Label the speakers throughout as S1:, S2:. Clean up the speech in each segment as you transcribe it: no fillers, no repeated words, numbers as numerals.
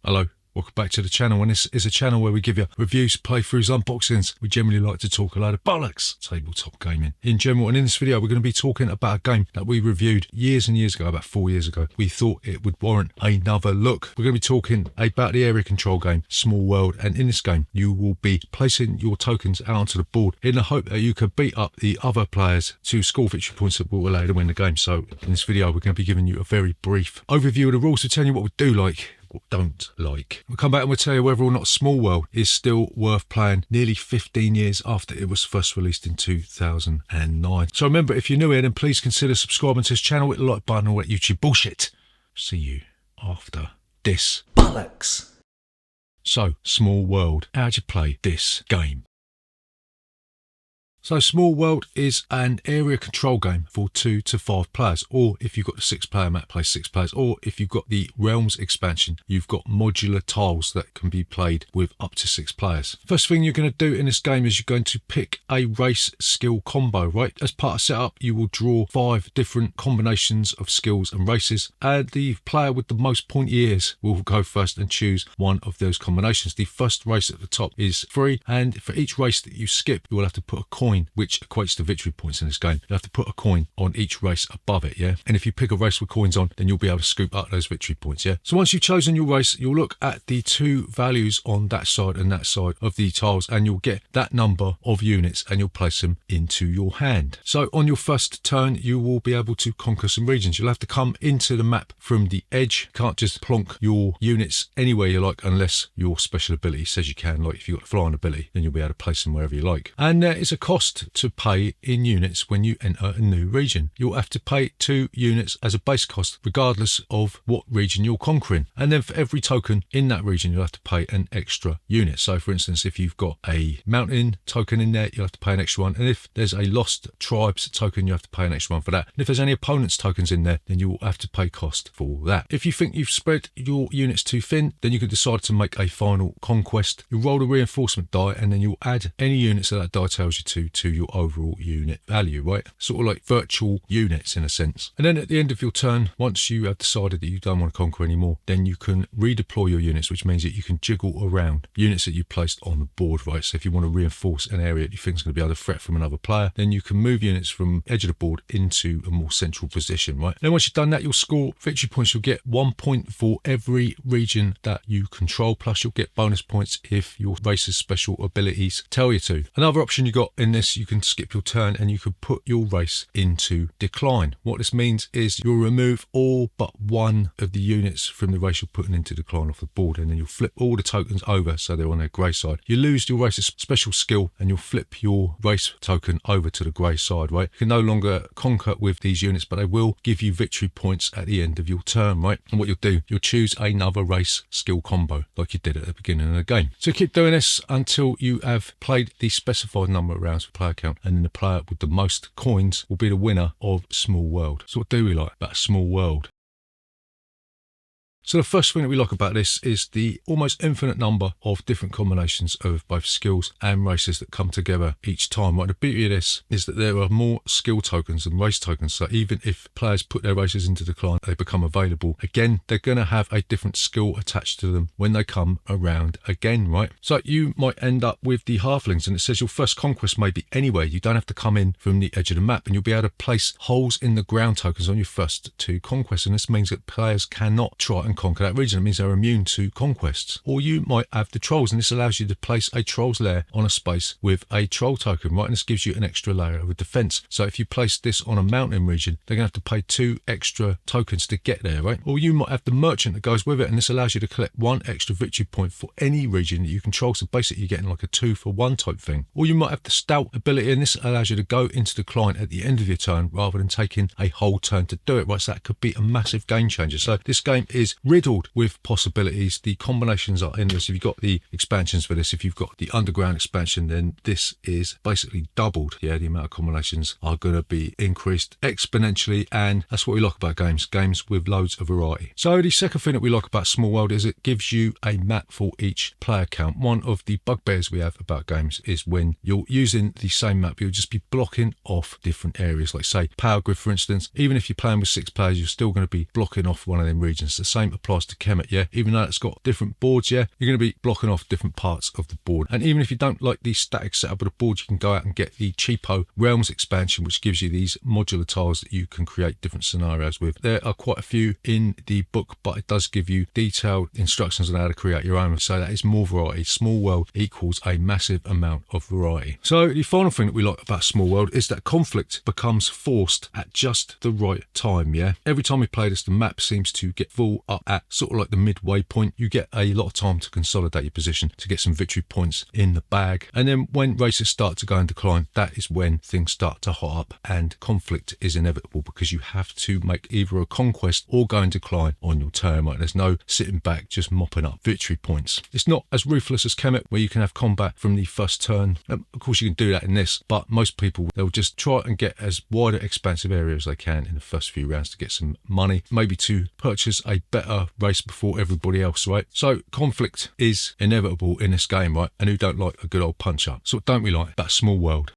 S1: Hello, welcome back to the channel, and this is a channel where we give you reviews, playthroughs, unboxings. We generally like to talk a load of bollocks, tabletop gaming in general, and in this video we're going to be talking about a game that we reviewed years and years ago, about 4 years ago. We thought it would warrant another look. We're going to be talking about the area control game, Small World, and in this game you will be placing your tokens out onto the board in the hope that you can beat up the other players to score victory points that will allow you to win the game. So in this video we're going to be giving you a very brief overview of the rules to tell you what we do like, don't like. We'll come back and we'll tell you whether or not Small World is still worth playing nearly 15 years after it was first released in 2009. So remember, if you're new here, then please consider subscribing to this channel with the like button or that YouTube bullshit. See you after this.
S2: Bollocks.
S1: So, Small World. How'd you play this game? So Small World is an area control game for 2 to 5 players, or if you've got the 6-player map, play 6 players, or if you've got the Realms expansion, you've got modular tiles that can be played with up to 6 players. First thing you're going to do in this game is you're going to pick a race skill combo, right? As part of setup, you will draw 5 different combinations of skills and races, and the player with the most pointy ears will go first and choose one of those combinations. The first race at the top is free, and for each race that you skip, you will have to put a coin, which equates to victory points in this game. You have to put a coin on each race above it, yeah? And if you pick a race with coins on, then you'll be able to scoop up those victory points, yeah? So once you've chosen your race, you'll look at the 2 values on that side and that side of the tiles, and you'll get that number of units and you'll place them into your hand. So on your first turn, you will be able to conquer some regions. You'll have to come into the map from the edge. You can't just plonk your units anywhere you like unless your special ability says you can. Like if you've got the flying ability, then you'll be able to place them wherever you like. And there is a cost to pay in units when you enter a new region. You'll have to pay 2 units as a base cost regardless of what region you're conquering, and then for every token in that region you'll have to pay an extra unit. So for instance, if you've got a mountain token in there, you'll have to pay an extra one, and if there's a lost tribes token, you have to pay an extra one for that, and if there's any opponents tokens in there, then you will have to pay cost for that. If you think you've spread your units too thin, then you can decide to make a final conquest. You roll a reinforcement die, and then you'll add any units that die tells you to your overall unit value, right? Sort of like virtual units in a sense. And then at the end of your turn, once you have decided that you don't want to conquer anymore, then you can redeploy your units, which means that you can jiggle around units that you placed on the board, right? So if you want to reinforce an area that you think is going to be under threat from another player, then you can move units from edge of the board into a more central position, right? Then once you've done that, you'll score victory points. You'll get 1 point for every region that you control, plus you'll get bonus points if your race's special abilities tell you to. Another option you got in this, you can skip your turn and you can put your race into decline. What this means is you'll remove all but one of the units from the race you're putting into decline off the board, and then you'll flip all the tokens over so they're on their grey side. You lose your race's special skill and you'll flip your race token over to the grey side, right? You can no longer conquer with these units, but they will give you victory points at the end of your turn, right? And what you'll do, you'll choose another race skill combo like you did at the beginning of the game. So keep doing this until you have played the specified number of rounds for player count, and then the player with the most coins will be the winner of Small World. So what do we like about Small World? So the first thing that we like about this is the almost infinite number of different combinations of both skills and races that come together each time. Right, the beauty of this is that there are more skill tokens than race tokens. So even if players put their races into decline, they become available again. They're going to have a different skill attached to them when they come around again, right? So you might end up with the halflings, and it says your first conquest may be anywhere. You don't have to come in from the edge of the map, and you'll be able to place holes in the ground tokens on your first 2 conquests. And this means that players cannot try and conquer that region. It means they're immune to conquests. Or you might have the trolls, and this allows you to place a troll's lair on a space with a troll token, right? And this gives you an extra layer of defense. So if you place this on a mountain region, they're going to have to pay 2 extra tokens to get there, right? Or you might have the merchant that goes with it, and this allows you to collect 1 extra victory point for any region that you control. So basically you're getting like a 2-for-1 type thing. Or you might have the stout ability, and this allows you to go into decline at the end of your turn rather than taking a whole turn to do it, right? So that could be a massive game changer. So this game is riddled with possibilities. The combinations are endless. If you've got the expansions for this, if you've got the underground expansion, then this is basically doubled. Yeah, the amount of combinations are going to be increased exponentially, and that's what we like about games with loads of variety. So the second thing that we like about Small World is it gives you a map for each player count. One of the bugbears we have about games is when you're using the same map, you'll just be blocking off different areas. Like say Power Grid, for instance, even if you're playing with 6 players, you're still going to be blocking off one of them regions. The same same applies to Kemet, yeah? Even though it's got different boards, yeah, you're going to be blocking off different parts of the board. And even if you don't like the static setup of the board, you can go out and get the cheapo Realms expansion, which gives you these modular tiles that you can create different scenarios with. There are quite a few in the book, but it does give you detailed instructions on how to create your own. So that is more variety. Small World equals a massive amount of variety. So the final thing that we like about Small World is that conflict becomes forced at just the right time, yeah? Every time we play this, the map seems to get full up at sort of like the midway point. You get a lot of time to consolidate your position, to get some victory points in the bag. And then when races start to go in decline, that is when things start to hot up and conflict is inevitable, because you have to make either a conquest or go in decline on your turn, right? There's no sitting back just mopping up victory points. It's not as ruthless as Kemet, where you can have combat from the first turn. Of course you can do that in this, but most people, they'll just try and get as wide an expansive area as they can in the first few rounds to get some money, maybe to purchase a better race before everybody else, right? So conflict is inevitable in this game, right? And who don't like a good old punch up? So what don't we like about Small World?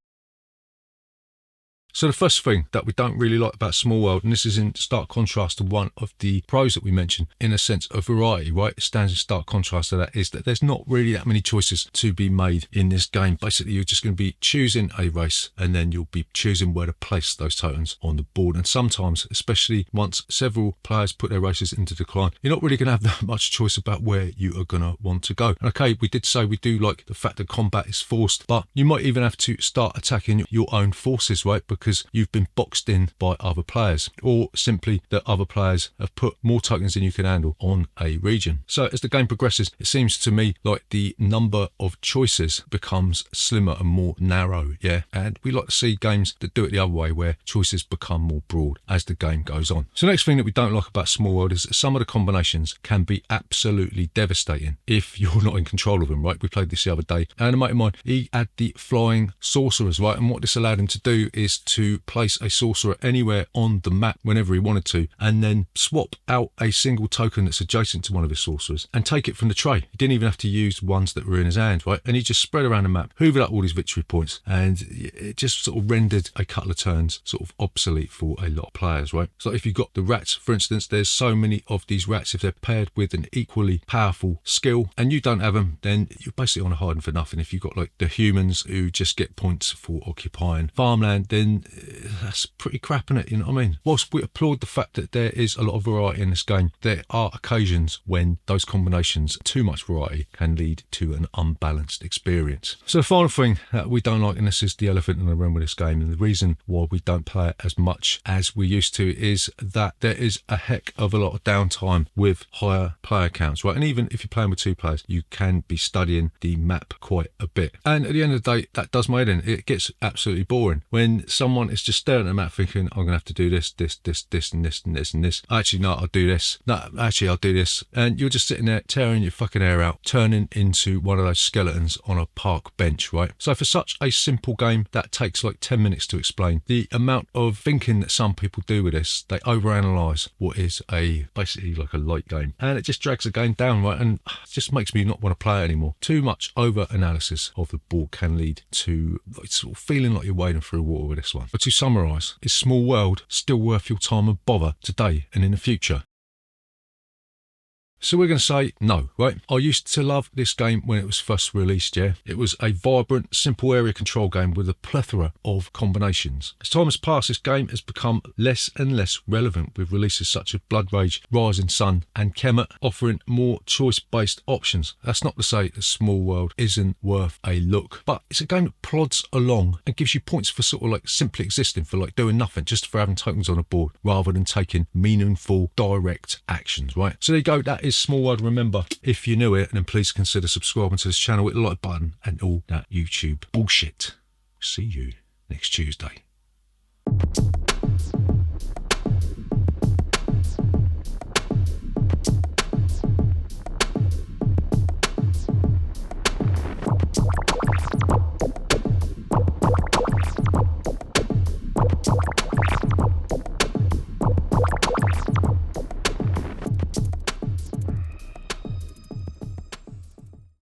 S1: So the first thing that we don't really like about Small World, and this is in stark contrast to one of the pros that we mentioned, in a sense of variety, right? It stands in stark contrast to that, is that there's not really that many choices to be made in this game. Basically, you're just going to be choosing a race, and then you'll be choosing where to place those tokens on the board. And sometimes, especially once several players put their races into decline, you're not really going to have that much choice about where you are going to want to go. And okay, we did say we do like the fact that combat is forced, but you might even have to start attacking your own forces, right? Because you've been boxed in by other players, or simply that other players have put more tokens than you can handle on a region. So as the game progresses, it seems to me like the number of choices becomes slimmer and more narrow, yeah? And we like to see games that do it the other way, where choices become more broad as the game goes on. So the next thing that we don't like about Small World is that some of the combinations can be absolutely devastating if you're not in control of them, right? We played this the other day, and a mate of mine, he had the flying sorcerers, right? And what this allowed him to do is to place a sorcerer anywhere on the map whenever he wanted to, and then swap out a single token that's adjacent to one of his sorcerers and take it from the tray. He didn't even have to use ones that were in his hand, right? And he just spread around the map, hoovered up all these victory points, and it just sort of rendered a couple of turns sort of obsolete for a lot of players, right? So if you've got the rats, for instance, there's so many of these rats, if they're paired with an equally powerful skill and you don't have them, then you're basically on a hiding for nothing. If you've got like the humans who just get points for occupying farmland, then that's pretty crap, isn't it? You know what I mean? Whilst we applaud the fact that there is a lot of variety in this game, there are occasions when those combinations, too much variety, can lead to an unbalanced experience. So the final thing that we don't like, and this is the elephant in the room with this game, and the reason why we don't play it as much as we used to, is that there is a heck of a lot of downtime with higher player counts, right? And even if you're playing with two players, you can be studying the map quite a bit. And at the end of the day, that does my head in. It gets absolutely boring when someone is just staring at the map thinking, I'm going to have to do this, and this, and this, and this. Actually, no, I'll do this. No, actually, I'll do this. And you're just sitting there tearing your fucking hair out, turning into one of those skeletons on a park bench, right? So for such a simple game that takes like 10 minutes to explain, the amount of thinking that some people do with this, they overanalyze what is basically like a light game. And it just drags the game down, right? And it just makes me not want to play it anymore. Too much over-analysis of the board can lead to sort of feeling like you're wading through water with this one. But to summarise, is Small World still worth your time and bother today and in the future? So we're going to say no, right? I used to love this game when it was first released, yeah? It was a vibrant, simple area control game with a plethora of combinations. As time has passed, this game has become less and less relevant, with releases such as Blood Rage, Rising Sun and Kemet offering more choice-based options. That's not to say that Small World isn't worth a look, but it's a game that plods along and gives you points for sort of like simply existing, for like doing nothing, just for having tokens on a board, rather than taking meaningful, direct actions, right? So there you go, that is Small World. Remember, if you knew it, then please consider subscribing to this channel with the like button and all that YouTube bullshit. See you next Tuesday.